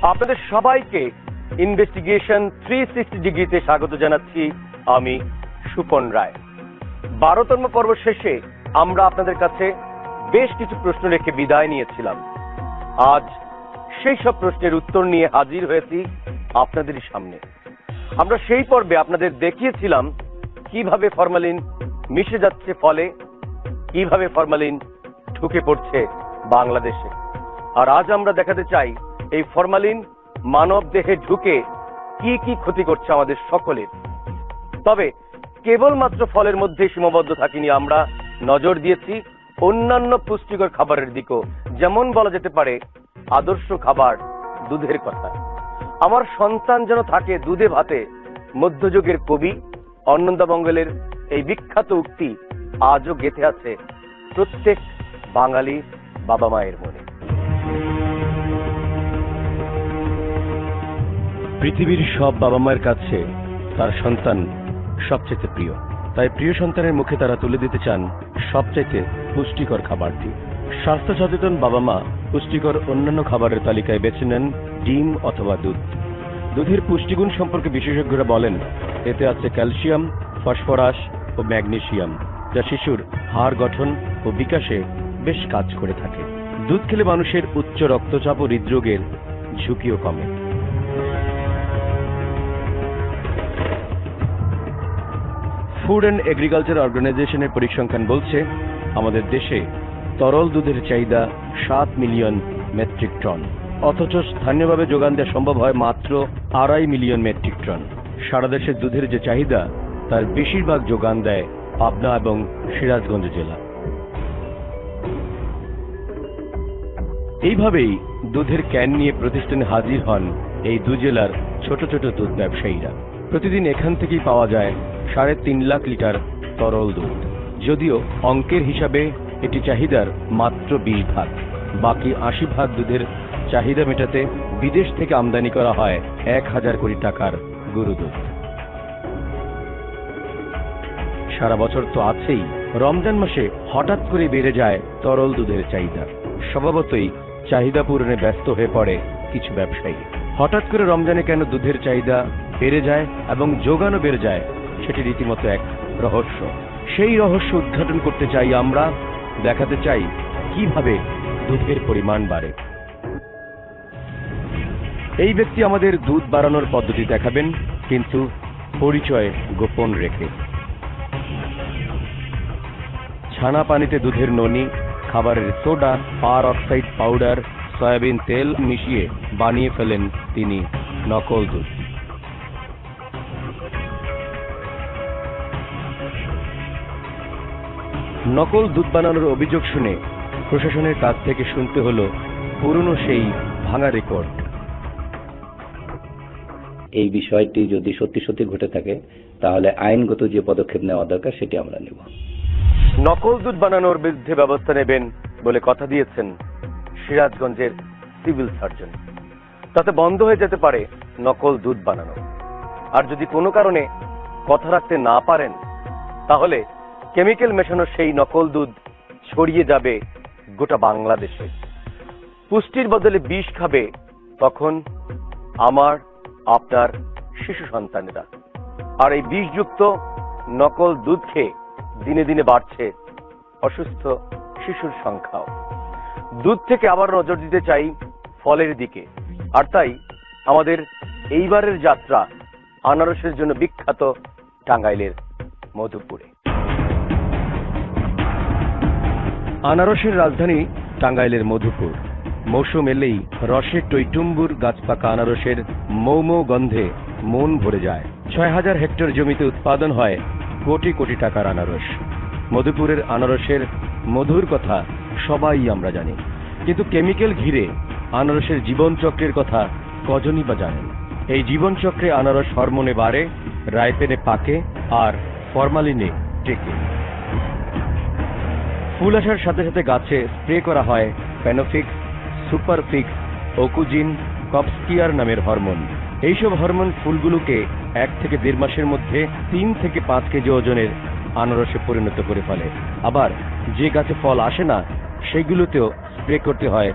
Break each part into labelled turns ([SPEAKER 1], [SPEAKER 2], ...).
[SPEAKER 1] আপনাদের সবাইকে ইনভেস্টিগেশন 360 ডিগ্রিতে স্বাগত জানাচ্ছি। আমি সুপন রায়। 12তম পর্ব শেষে আমরা আপনাদের কাছে বেশ কিছু প্রশ্ন রেখে বিদায় নিয়েছিলাম। আজ সেই সব প্রশ্নের উত্তর নিয়ে হাজির হয়েছি আপনাদের সামনে। আমরা সেই পর্বে আপনাদের দেখিয়েছিলাম কিভাবে ফরমালিন মিশে যাচ্ছে ফলে, কিভাবে ফরমালিন ঢুকে পড়ছে বাংলাদেশে। আর আজ আমরা দেখাতে চাই এই ফরমালিন মানব দেহে ঢুকে কি কি ক্ষতি করছে আমাদের সকলের। তবে কেবলমাত্র ফলের মধ্যে সীমাবদ্ধ থাকিনি, আমরা নজর দিয়েছি অন্যান্য পুষ্টিকর খাবারের দিকেও। যেমন বলা যেতে পারে আদর্শ খাবার দুধের কথা। আমার সন্তান যেন থাকে দুধে ভাতে, মধ্যযুগের কবি অন্নদামঙ্গলের এই বিখ্যাত উক্তি আজও গেঁথে আছে প্রত্যেক বাঙালি বাবা মায়ের মনে। পৃথিবীর সব বাবা মায়ের কাছে তার সন্তান সবচেয়ে প্রিয়, তাই প্রিয় সন্তানের মুখে তারা তুলে দিতে চান সবচেয়ে পুষ্টিকর খাবারটি। স্বাস্থ্য সচেতন বাবা মা পুষ্টিকর অন্যান্য খাবারের তালিকায় বেছে নেন ডিম অথবা দুধ। দুধের পুষ্টিগুণ সম্পর্কে বিশেষজ্ঞরা বলেন এতে আছে ক্যালসিয়াম, ফসফরাস ও ম্যাগনেসিয়াম, যা শিশুর হাড় গঠন ও বিকাশে বেশ কাজ করে থাকে। দুধ খেলে মানুষের উচ্চ রক্তচাপ ও হৃদরোগের ঝুঁকিও কমে। ফুড অ্যান্ড এগ্রিকালচার অর্গানাইজেশনের পরিসংখ্যান বলছে আমাদের দেশে তরল দুধের চাহিদা 7 মিলিয়ন মেট্রিক টন, অথচ স্থানীয়ভাবে যোগান দেওয়া সম্ভব হয় মাত্র 2.5 মিলিয়ন মেট্রিক টন। সারা দেশের দুধের যে চাহিদা তার বেশিরভাগ যোগান দেয় পাবনা এবং সিরাজগঞ্জ জেলা। এইভাবেই দুধের ক্যান নিয়ে প্রতিষ্ঠানে হাজির হন এই দু জেলার ছোট ছোট দুধ ব্যবসায়ীরা। প্রতিদিন এখান থেকেই পাওয়া যায় 3.5 লাখ লিটার তরল দুধ। যদিও অঙ্কের হিসাবে এটি চাহিদার মাত্র 20 ভাগ, বাকি 80 ভাগ দুধের চাহিদা মেটাতে বিদেশ থেকে আমদানি করা হয় 1000 কোটি টাকার গরু দুধ। সারা বছর তো আছেই, রমজান মাসে হঠাৎ করে বেড়ে যায় তরল দুধের চাহিদা। স্বভাবতই চাহিদা পূরণে ব্যস্ত হয়ে পড়ে কিছু ব্যবসায়ী। হঠাৎ করে রমজানে কেন দুধের চাহিদা বেড়ে যায় এবং যোগানও বেড়ে যায়, সেটি রীতিমতো এক রহস্য। সেই রহস্য উদ্ঘাটন করতে চাই আমরা, দেখাতে চাই কিভাবে দুধের পরিমাণ বাড়ে। এই ব্যক্তি আমাদের দুধ বাড়ানোর পদ্ধতি দেখাবেন, কিন্তু পরিচয় গোপন রেখে। ছানা পানিতে দুধের ননি, খাবারের সোডা, পার অক্সাইড পাউডার, সয়াবিন তেল মিশিয়ে বানিয়ে ফেলেন তিনি নকল দুধ। নকল দুধ বানানোর অভিযোগ শুনে প্রশাসনের কাছ থেকে শুনতে হলো পুরনো সেই ভাঙা রেকর্ড।
[SPEAKER 2] এই বিষয়টি যদি সত্যি সত্যি ঘটে থাকে তাহলে আইনগত যে পদক্ষেপ নেওয়া দরকার সেটি আমরা নেব।
[SPEAKER 1] নকল দুধ বানানোর বিরুদ্ধে ব্যবস্থা নেবেন বলে কথা দিয়েছেন সিরাজগঞ্জের সিভিল সার্জন। তাতে বন্ধ হয়ে যেতে পারে নকল দুধ বানানো। আর যদি কোনো কারণে কথা রাখতে না পারেন, তাহলে কেমিক্যাল মেশানো সেই নকল দুধ ছড়িয়ে যাবে গোটা বাংলাদেশে। পুষ্টির বদলে বিষ খাবে তখন আমার আপনার শিশু সন্তানেরা। আর এই বিষযুক্ত নকল দুধ খেয়ে দিনে দিনে বাড়ছে অসুস্থ শিশুর সংখ্যাও। দুধ থেকে আবার নজর দিতে চাই ফলের দিকে। আর তাই আমাদের এইবারের যাত্রা আনারসের জন্য বিখ্যাত টাঙ্গাইলের মধুপুরে। আনারসের রাজধানী টাঙ্গাইলের মধুপুর। মৌসুম এলেই রসে টইটুম্বুর গাছপাকা আনারসের মৌ গন্ধে মন ভরে যায়। 6000 হেক্টর জমিতে উৎপাদন হয় কোটি কোটি টাকার আনারস। মধুপুরের আনারসের মধুর কথা সবাই আমরা জানি, কিন্তু কেমিক্যাল ঘিরে আনারসের জীবনচক্রের কথা কজনই বা জানেন। এই জীবনচক্রে আনারস হরমোনে বাড়ে, রাইপেনে পাকে আর ফরমালিনে টেকে। ফুল আসার সাথে সাথে গাছে স্প্রে করা হয় প্যানোফিক্স, সুপারফিক্স, ওকুজিন, কপস্কিয়ার নামের হরমোন। এইসব হরমোন ফুলগুলোকে 1 থেকে 1.5 মাসের মধ্যে 3 থেকে 5 কেজি ওজনের আনারসে পরিণত করে ফেলে। আবার যে গাছে ফল আসে না সেগুলোতেও স্প্রে করতে হয়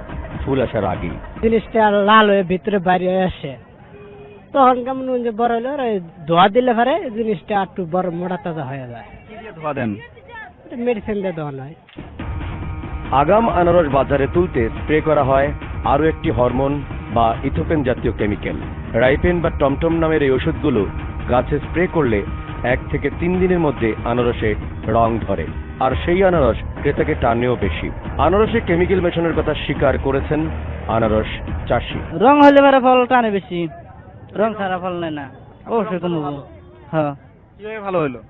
[SPEAKER 1] ফুল আসার আগেই।
[SPEAKER 3] জিনিসটা লাল হয়ে ভিতরে বাইরে হয়ে আসে, তখন কেমন যে বড় হলো ধোয়া দিলে পরে জিনিসটা একটু বড় মোটা তাজা হয়ে যায়।
[SPEAKER 4] কি দিয়ে ধোয়া দেন?
[SPEAKER 3] মেডিসিন দিয়ে দেওয়া নয়।
[SPEAKER 1] আগাম আনারস বাজারে তুলতে স্প্রে করা হয় আরও একটি হরমোন বা ইথোপেন জাতীয় কেমিক্যাল। রাইপেন বা টমটম নামের এই ওষুধগুলো গাছে স্প্রে করলে 1 থেকে 3 দিনের মধ্যে আনারসে রং ধরে, আর সেই আনারস ক্রেতাকে টানেও বেশি। আনারসে কেমিক্যাল মেশানোর কথা স্বীকার করেছেন আনারস চাষি।
[SPEAKER 3] রং হলে পরে ফল টানে বেশি, রং ছাড়া ফল নেয় না, অবশ্যই কমবো। হ্যাঁ,
[SPEAKER 4] কিভাবে ভালো হলো?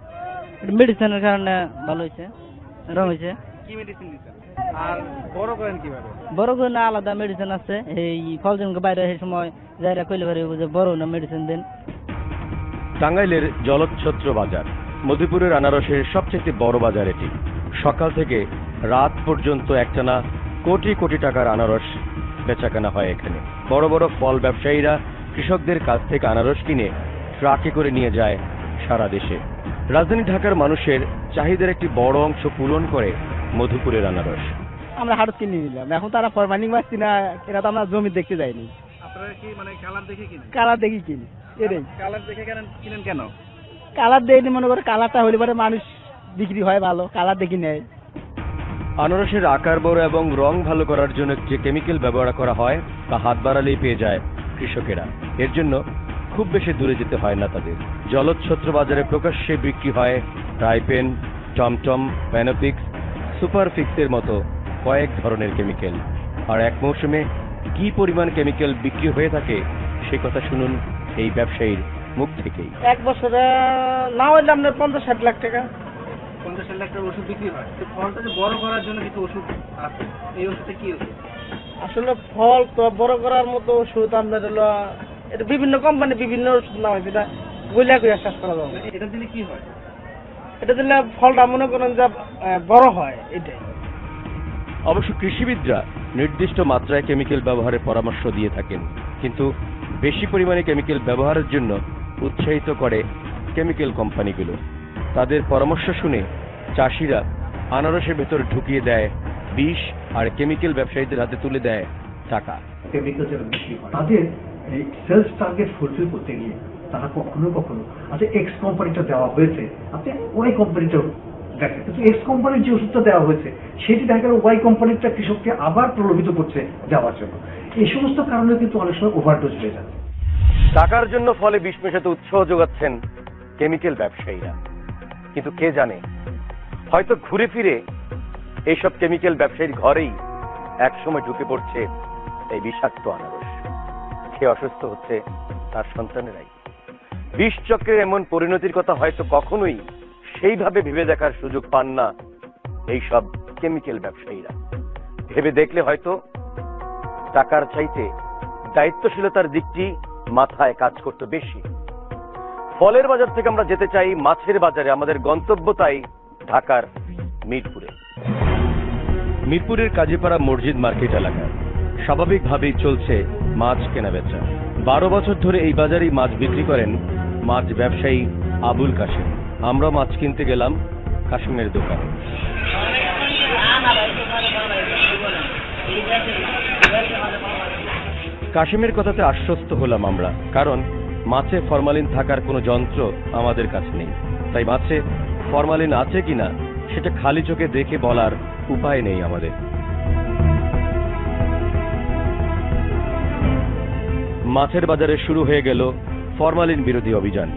[SPEAKER 3] মেডিসিনের কারণে ভালো হয়েছে, রং হয়েছে।
[SPEAKER 4] কি মেডিসিন দিচ্ছেন? আর বড় করেন কিভাবে?
[SPEAKER 3] বড় করে না আলাদা মেডিসিন আছে, এই ফল জমকে বাইরে সেই সময় যাইরা কইলে পারে যে বড় না মেডিসিন দেন।
[SPEAKER 1] টাঙ্গাইলের জলচ্ছত্র বাজার মধুপুরের আনারসের সবচেয়ে বড় বাজার এটি। সকাল থেকে রাত পর্যন্ত একটানা কোটি কোটি টাকার আনারস বেচাকেনা হয় এখানে। বড় বড় ফল ব্যবসায়ীরা কৃষকদের কাছ থেকে আনারস কিনে ট্রাকে করে নিয়ে যায় সারা দেশে। রাজধানী ঢাকার মানুষের চাহিদার একটি বড় অংশ পূরণ করে মধুপুরের আনারস।
[SPEAKER 3] আমরা হাট কিনে নিলাম, এখন তারা ফরমালিং মারছি না, এরা তো আমরা জমি দেখতে যাইনি,
[SPEAKER 4] আপনারা কি মানে কালার দেখে কিনেন?
[SPEAKER 3] কালার দেখি কিনি। এটাই
[SPEAKER 4] কালার দেখে কিনেন কেন?
[SPEAKER 3] কালার দেখে মনে করে কালারটা হলে পরে মানুষ বিক্রি হয় ভালো, কালার দেখি নেয়।
[SPEAKER 1] আনারসের আকার বড় এবং রং ভালো করার জন্য যে কেমিক্যাল ব্যবহার করা হয় তা হাত বাড়ালেই পেয়ে যায় কৃষকেরা। এর জন্য খুব বেশি দূরে যেতে হয় না তাদের। জলচ্ছত্র বাজারে প্রকাশ্যে বিক্রি হয় রাইপেন, টমটম, প্যানোপিক্স, সুপারফিক্সের মতো কয়েক ধরনের কেমিক্যাল। আর এক মৌসুমে কি পরিমাণ কেমিক্যাল বিক্রি হয়ে থাকে সে কথা শুনুন এই ব্যবসায়ীর মুখ থেকেই।
[SPEAKER 3] এক বছরে না হইলে আপনার 50-60 লাখ টাকা।
[SPEAKER 4] 50 লাখ টাকার ওষুধ বিক্রি হয়। তো ফলটা যে বড় করার জন্য কিছু ওষুধ আছে, এই ওষুধটা কি ওষুধ?
[SPEAKER 3] আসলে ফল তো বড় করার মতো ওষুধ আপনার হলো, এটা বিভিন্ন কোম্পানি বিভিন্ন ওষুধ নাম আছে, এটা বইলা করে শেষ করা যাবে।
[SPEAKER 4] এটা দিলে কি হয়?
[SPEAKER 3] এটা দিলে ফলটা মনে করেন যে বড় হয়, এটাই।
[SPEAKER 1] অবশ্য কৃষিবিদরা নির্দিষ্ট মাত্রায় কেমিক্যাল ব্যবহারের পরামর্শ দিয়ে থাকেন, কিন্তু বেশি পরিমাণে কেমিক্যাল ব্যবহারের জন্য উৎসাহিত করে কেমিক্যাল কোম্পানিগুলো। তাদের পরামর্শ শুনে চাষিরা আনারসের ভেতর ঢুকিয়ে দেয় বিষ, আর কেমিক্যাল ব্যবসায়ীদের হাতে তুলে দেয় টাকা।
[SPEAKER 5] কেমিক্যাল যারা বিক্রি হয় তাদের এই সেলস টার্গেট ফুলফিল করতে গিয়ে তারা কখনো কখনো আচ্ছা এক্স কোম্পানিটা দেওয়া হয়েছে, আপনি ওয়াই কোম্পানিটা দেখেন, কিন্তু এক্স কোম্পানির যে ওষুধটা দেওয়া হয়েছে সেটি দেখা গেল ওয়াই কোম্পানিটা কৃষককে আবার প্রলোভিত করছে দেওয়ার জন্য। এই সমস্ত কারণে কিন্তু অনেক সময় ওভারডোজ হয়ে যাচ্ছে।
[SPEAKER 1] টাকার জন্য ফলে বিষ মেশাতে উৎসাহ যোগাচ্ছেন কেমিক্যাল ব্যবসায়ীরা, কিন্তু কে জানে হয়তো ঘুরে ফিরে এইসব কেমিক্যাল ব্যবসায়ীর ঘরেই একসময় ঢুকে পড়ছে এই বিষাক্ত আনারস। খেয়ে অসুস্থ হচ্ছে তার সন্তানেরাই। বিষ চক্রের এমন পরিণতির কথা হয়তো কখনোই সেইভাবে ভেবে দেখার সুযোগ পান না এইসব কেমিক্যাল ব্যবসায়ীরা। ভেবে দেখলে হয়তো টাকার চাইতে দায়িত্বশীলতার দিকটি মাথায় কাজ করতে বেশি। ফলের বাজার থেকে আমরা যেতে চাই মাছের বাজারে। আমাদের গন্তব্য তাই ঢাকার মিরপুরে। মিরপুরের কাজীপাড়া মসজিদ মার্কেট এলাকা স্বাভাবিকভাবেই চলছে মাছ কেনা বেচা। 12 বছর ধরে এই বাজারেই মাছ বিক্রি করেন মাছ ব্যবসায়ী আবুল কাশেম। আমরা মাছ কিনতে গেলাম কাশেমের দোকানে। কাশেমের কথাতে আশ্বস্ত হলাম আমরা, কারণ মাছে ফরমালিন থাকার কোনো যন্ত্র আমাদের কাছে নেই। তাই মাছে ফরমালিন আছে কিনা সেটা খালি চোখে দেখে বলার উপায় নেই আমাদের। মাছের বাজারে শুরু হয়ে গেল ফরমালিন বিরোধী অভিযান।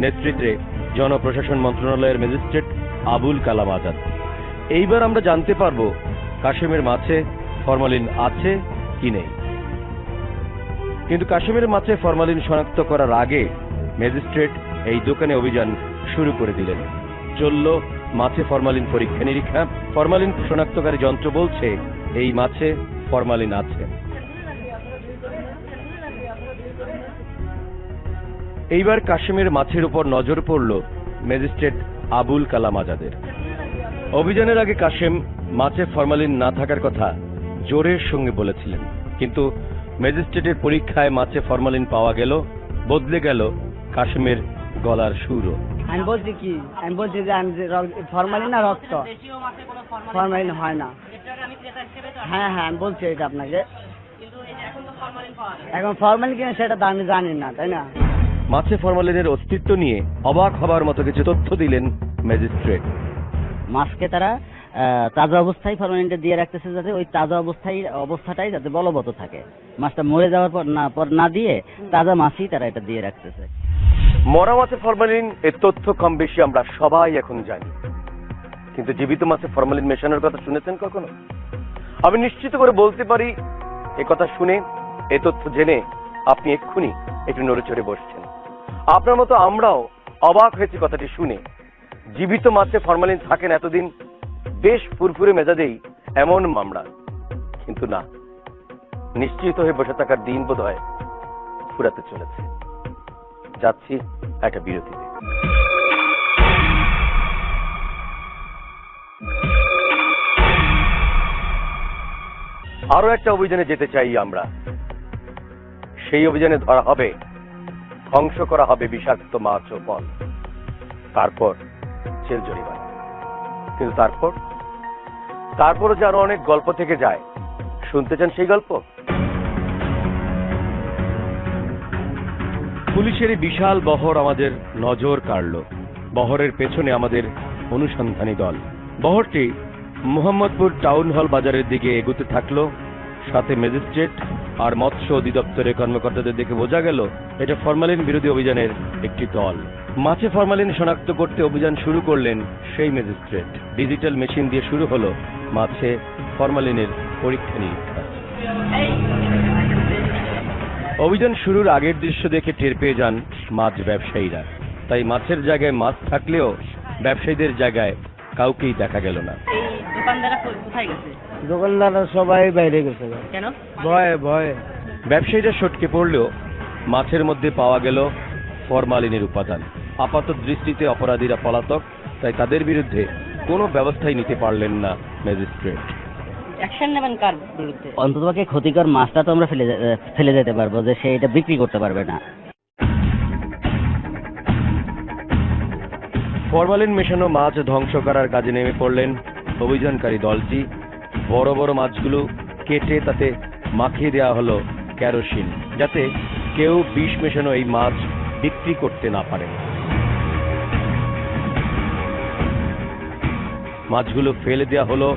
[SPEAKER 1] নেতৃত্বে জনপ্রশাসন মন্ত্রণালয়ের ম্যাজিস্ট্রেট আবুল কালাম আজাদ। এইবার আমরা জানতে পারবো কাশেমের মাছে ফরমালিন আছে কি নেই। কিন্তু কাশেমের মাছে ফরমালিন শনাক্ত করার আগে ম্যাজিস্ট্রেট এই দোকানে অভিযান শুরু করে দিলেন। চলল মাছে ফরমালিন পরীক্ষা নিরীক্ষা। ফরমালিন শনাক্তকারী যন্ত্র বলছে এই মাছে ফরমালিন আছে। এইবার কাশেমের মাছের উপর নজর পড়ল ম্যাজিস্ট্রেট আবুল কালাম আজাদের। অভিযানের আগে কাশেম মাছে ফরমালিন না থাকার কথা জোরের সঙ্গে বলেছিলেন, কিন্তু ম্যাজিস্ট্রেটের পরীক্ষায় মাছে ফরমালিন পাওয়া গেল। বদলে গেল কাশেমের গলার সুরও।
[SPEAKER 3] আমি বলছি কি, আমি বলছি যে আমি যে ফরমালিন না রক্ত, ফরমালিন হয় না। হ্যাঁ হ্যাঁ, আমি বলছি এটা আপনাকে এখন ফরমালিন কিনা সেটা তো আমি জানি না, তাই না?
[SPEAKER 1] মাছে ফরমালিনের অস্তিত্ব নিয়ে অবাক হবার মতো কিছু তথ্য দিলেন ম্যাজিস্ট্রেট।
[SPEAKER 6] মাছকে তারা তাজা অবস্থায় ফরমালিনটা দিয়ে রাখতেছে, যাতে ওই তাজা অবস্থাটাই যাতে বলবৎ থাকে, মাছটা মরে যাওয়ার পর না দিয়ে তাজা মাছই তারা এটা দিয়ে রাখতেছে।
[SPEAKER 1] মরা মাছে ফরমালিন এর তথ্য কম বেশি আমরা সবাই এখন জানি, কিন্তু জীবিত মাছে ফরমালিন মেশানোর কথা শুনেছেন কখনো? আমি নিশ্চিত করে বলতে পারি, এ কথা শুনে, এ তথ্য জেনে আপনি এক্ষুনি একটু নড়েচড়ে বসছেন। আপনার মতো আমরাও অবাক হয়েছি কথাটি শুনে। জীবিত মাছে ফরমালিন থাকেন এতদিন বেশ ফুরফুরে মেজাজেই এমন মামলা, কিন্তু না, নিশ্চিত হয়ে বসে থাকার দিন বোধ হয় ফুরাতে চলেছে। যাচ্ছি একটা বিরতিতে। আরো একটা অভিযানে যেতে চাই আমরা। সেই অভিযানে ধরা হবে, ধ্বংস করা হবে বিষাক্ত মাছ ও ফল, তারপর জেল জরিমানা। কিন্তু তারপরও যে আরো অনেক গল্প থেকে যায়, শুনতে চান সেই গল্প? পুলিশের এই বিশাল বহর আমাদের নজর কাড়ল। বহরের পেছনে আমাদের অনুসন্ধানী দল। বহরটি মোহাম্মদপুর টাউন হল বাজারের দিকে এগোতে থাকলো। সাথে ম্যাজিস্ট্রেট আর মৎস্য অধিদপ্তরের কর্মকর্তাদের দেখে বোঝা গেল এটা ফরমালিন বিরোধী অভিযানের একটি দল। মাছে ফরমালিন শনাক্ত করতে অভিযান শুরু করলেন সেই ম্যাজিস্ট্রেট। ডিজিটাল মেশিন দিয়ে শুরু হলো মাছে ফরমালিনের পরীক্ষা নিরীক্ষা। অভিযান শুরুর আগের দৃশ্য দেখে টের পেয়ে যান মাছ ব্যবসায়ীরা। তাই মাছের জায়গায় মাছ থাকলেও ব্যবসায়ীদের জায়গায় কাউকেই দেখা গেল না।
[SPEAKER 6] দোকানদাররা কোথায় গেছে?
[SPEAKER 3] দোকানদাররা সবাই বাইরে গেছে।
[SPEAKER 6] কেন?
[SPEAKER 3] ভয়ে।
[SPEAKER 1] ব্যবসায়ীরা সটকে পড়লেও মাছের মধ্যে পাওয়া গেল ফরমালিনের উপাদান। আপাত দৃষ্টিতে অপরাধীরা পলাতক, তাই তাদের বিরুদ্ধে কোনো ব্যবস্থাই নিতে পারলেন না ম্যাজিস্ট্রেট।
[SPEAKER 6] অ্যাকশন নেবেন কার বিরুদ্ধে? অন্ততপক্ষে ক্ষতিকর মাছটা তো আমরা ফেলে যেতে পারবো, যে সে এটা বিক্রি করতে পারবে না।
[SPEAKER 1] ফরমালিন মেশানো মাছ ধ্বংস করার কাজে নেমে পড়লেন অভিযানকারী দলটি। বড় বড় মাছগুলো কেটে তাতে মাখিয়ে দেওয়া হলো কেরোসিন, যাতে কেউ বিষ মেশানো এই মাছ বিক্রি করতে না পারে। মাছগুলো ফেলে দেওয়া হলো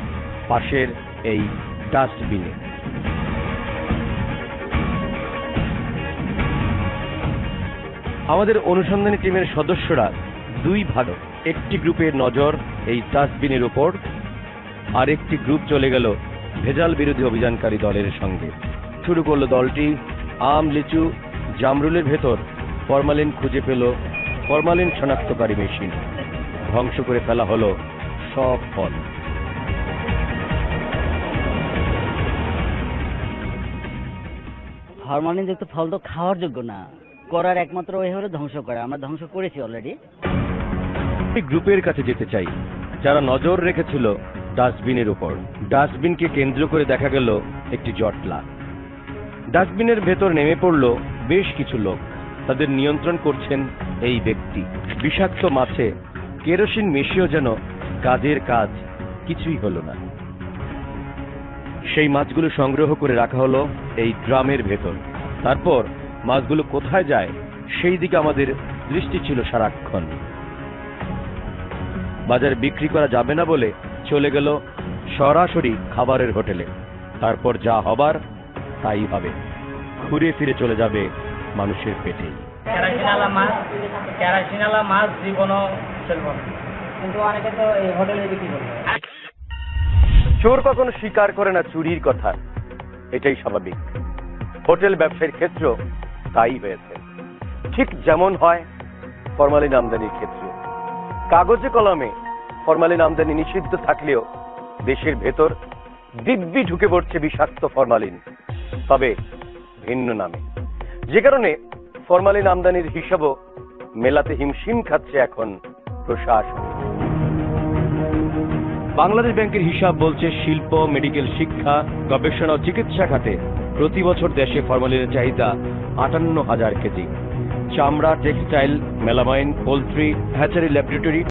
[SPEAKER 1] পাশের এই ডাস্টবিনে। আমাদের অনুসন্ধানী টিমের সদস্যরা দুই ভাগ। একটি গ্রুপের নজর এই ডাস্টবিনের উপর, আর একটি গ্রুপ চলে গেল ভেজাল বিরোধী অভিযানকারী দলের সঙ্গে। শুরু করলো দলটি আম, লিচু, জামরুলের ভেতর ফরমালিন খুঁজে পেল ফরমালিন শনাক্তকারী মেশিন। ধ্বংস করে ফেলা হলো সব ফল।
[SPEAKER 6] ফরমালিন যুক্ত ফল তো খাওয়ার যোগ্য না, করার একমাত্র ওয়ে হলো ধ্বংস করা। আমরা ধ্বংস করেছি অলরেডি।
[SPEAKER 1] গ্রুপের কাছে যেতে চাই যারা নজর রেখেছিল ডাস্টবিনের উপর। ডাস্টবিনকে কেন্দ্র করে দেখা গেল একটি জটলা। ডাস্টবিনের ভেতর নেমে পড়ল বেশ কিছু লোক। তাদের নিয়ন্ত্রণ করছেন এই ব্যক্তি। বিষাক্ত মাছে কেরোসিন মিশিয়েও যেন কাজের কাজ কিছুই হলো না। সেই মাছগুলো সংগ্রহ করে রাখা হলো এই ড্রামের ভেতর। তারপর মাছগুলো কোথায় যায় সেই দিকে আমাদের দৃষ্টি ছিল সারাক্ষণ। বাজারে বিক্রি করা যাবে না বলে চলে গেল সরাসরি খাবারের হোটেলে। তারপর যা হবার তাই হবে, ঘুরে ফিরে চলে যাবে মানুষের পেটে।
[SPEAKER 3] কেরাসিনালা মাছ জীবনও চলবে না, কিন্তু অনেকে তো এই হোটেলে বিক্রি করবে।
[SPEAKER 1] চোর কখনো স্বীকার করে না চুরির কথা, এটাই স্বাভাবিক। হোটেল ব্যবসায়ীর ক্ষেত্র তাই হয়েছে, ঠিক যেমন হয় ফরমালিন আমদানির ক্ষেত্রে। কাগজে কলমে ফরমালিন আমদানি নিষিদ্ধ থাকলেও দেশের ভেতর দিব্যি ঢুকে পড়ছে বিষাক্ত ফরমালিন, তবে ভিন্ন নামে। যে কারণে ফরমালিন আমদানির হিসাবও মেলাতে হিমশিম খাচ্ছে এখন প্রশাসন। বাংলাদেশ ব্যাংকের হিসাব বলছে শিল্প, মেডিকেল শিক্ষা, গবেষণা ও চিকিৎসা খাতে প্রতি বছর দেশে ফরমালিনের চাহিদা 58,000 কেজি। চামড়া, textile, melamine, poultry, hatchery, laboratory